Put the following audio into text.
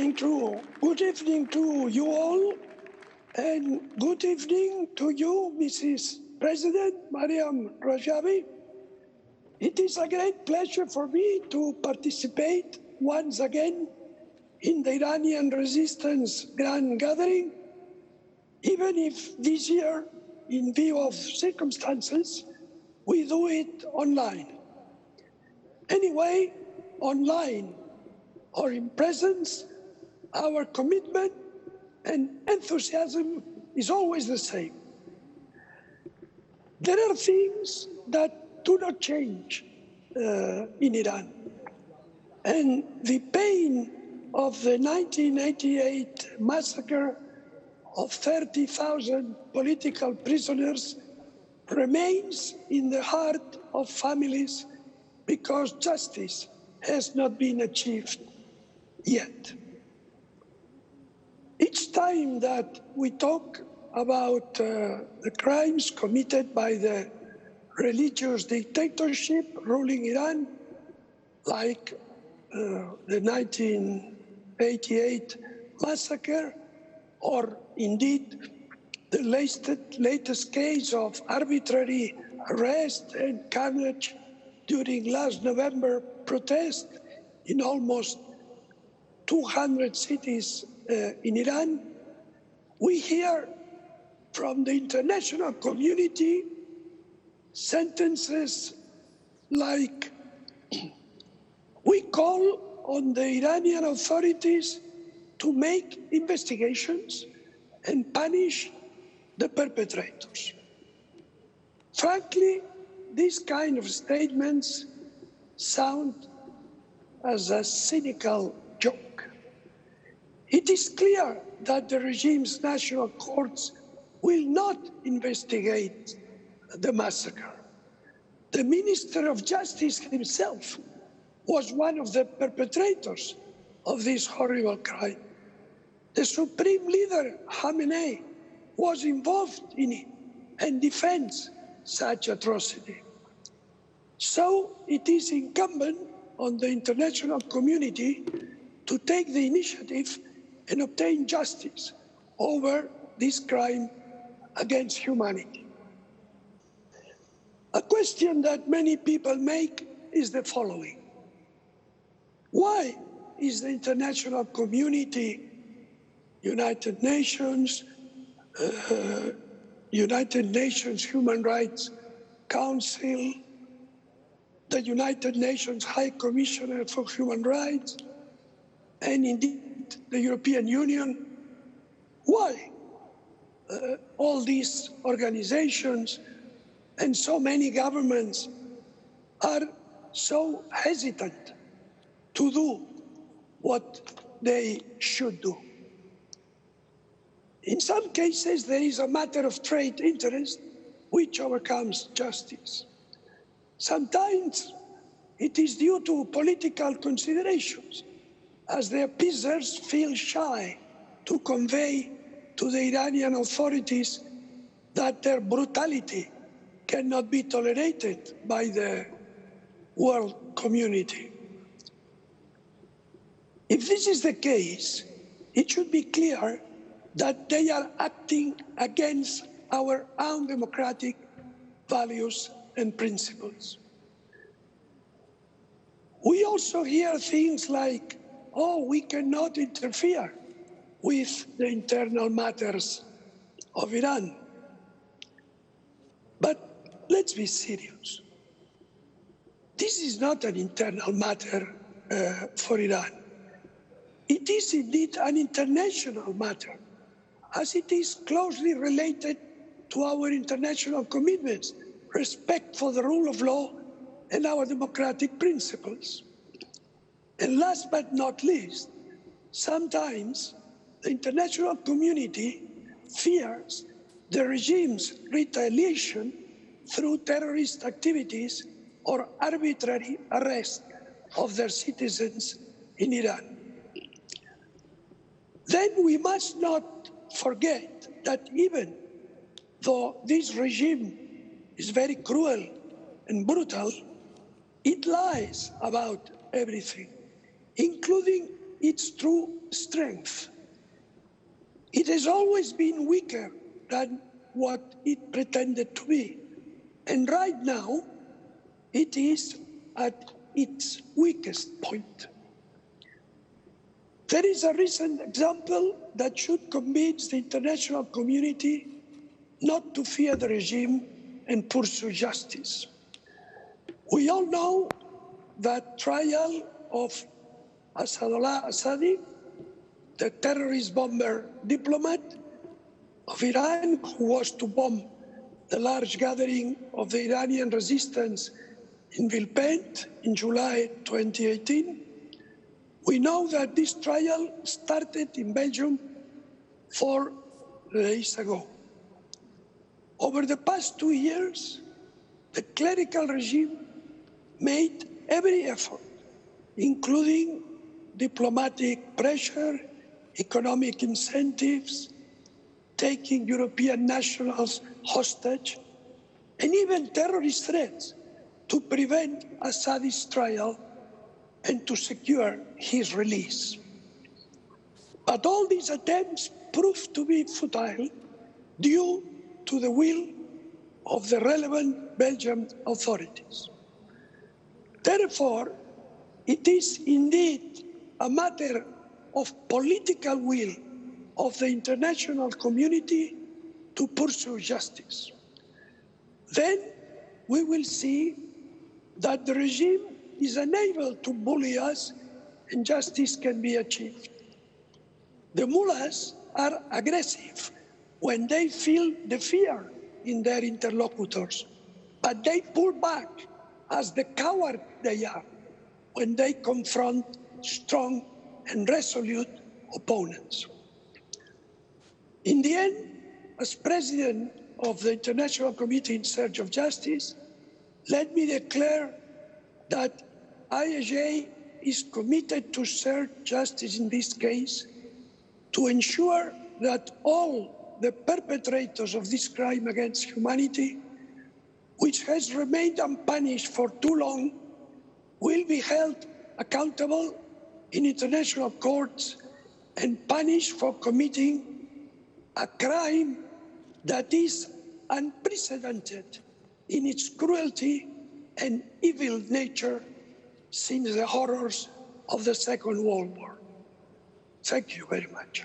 Good evening to you all, and good evening to you, Mrs. President Mariam Rajavi. It is a great pleasure for me to participate once again in the Iranian resistance grand gathering, even if this year, in view of circumstances, we do it online. Anyway, online or in presence, our commitment and enthusiasm is always the same. There are things that do not change in Iran. And the pain of the 1988 massacre of 30,000 political prisoners remains in the heart of families because justice has not been achieved yet. Each time that we talk about the crimes committed by the religious dictatorship ruling Iran, like the 1988 massacre, or indeed the latest case of arbitrary arrest and carnage during last November protest in almost 200 cities in Iran, we hear from the international community sentences like, we call on the Iranian authorities to make investigations and punish the perpetrators. Frankly, these kind of statements sound as a cynical joke. It is clear that the regime's national courts will not investigate the massacre. The Minister of Justice himself was one of the perpetrators of this horrible crime. The Supreme Leader, Khamenei, was involved in it and defends such atrocity. So it is incumbent on the international community to take the initiative and obtain justice over this crime against humanity. A question that many people make is the following. Why is the international community, United Nations Human Rights Council, the United Nations High Commissioner for Human Rights, and indeed the European Union, why all these organizations and so many governments are so hesitant to do what they should do? In some cases, there is a matter of trade interest which overcomes justice. Sometimes it is due to political considerations, as the appeasers feel shy to convey to the Iranian authorities that their brutality cannot be tolerated by the world community. If this is the case, it should be clear that they are acting against our own democratic values and principles. We also hear things like, oh, we cannot interfere with the internal matters of Iran. But let's be serious. This is not an internal matter for Iran. It is indeed an international matter, as it is closely related to our international commitments, respect for the rule of law and our democratic principles. And last but not least, sometimes the international community fears the regime's retaliation through terrorist activities or arbitrary arrest of their citizens in Iran. Then we must not forget that even though this regime is very cruel and brutal, it lies about everything, including its true strength. It has always been weaker than what it pretended to be. And right now, it is at its weakest point. There is a recent example that should convince the international community not to fear the regime and pursue justice. We all know that trial of Asadullah Assadi, the terrorist bomber diplomat of Iran who was to bomb the large gathering of the Iranian resistance in Villepinte in July 2018. We know that this trial started in Belgium 4 days ago. Over the past 2 years, the clerical regime made every effort, including diplomatic pressure, economic incentives, taking European nationals hostage, and even terrorist threats to prevent Assad's trial and to secure his release. But all these attempts proved to be futile due to the will of the relevant Belgian authorities. Therefore, it is indeed a matter of political will of the international community to pursue justice. Then we will see that the regime is unable to bully us and justice can be achieved. The mullahs are aggressive when they feel the fear in their interlocutors, but they pull back as the coward they are when they confront strong and resolute opponents. In the end, as president of the International Committee in Search of Justice, let me declare that ISJ is committed to search justice in this case, to ensure that all the perpetrators of this crime against humanity, which has remained unpunished for too long, will be held accountable in international courts and punished for committing a crime that is unprecedented in its cruelty and evil nature since the horrors of the Second World War. Thank you very much.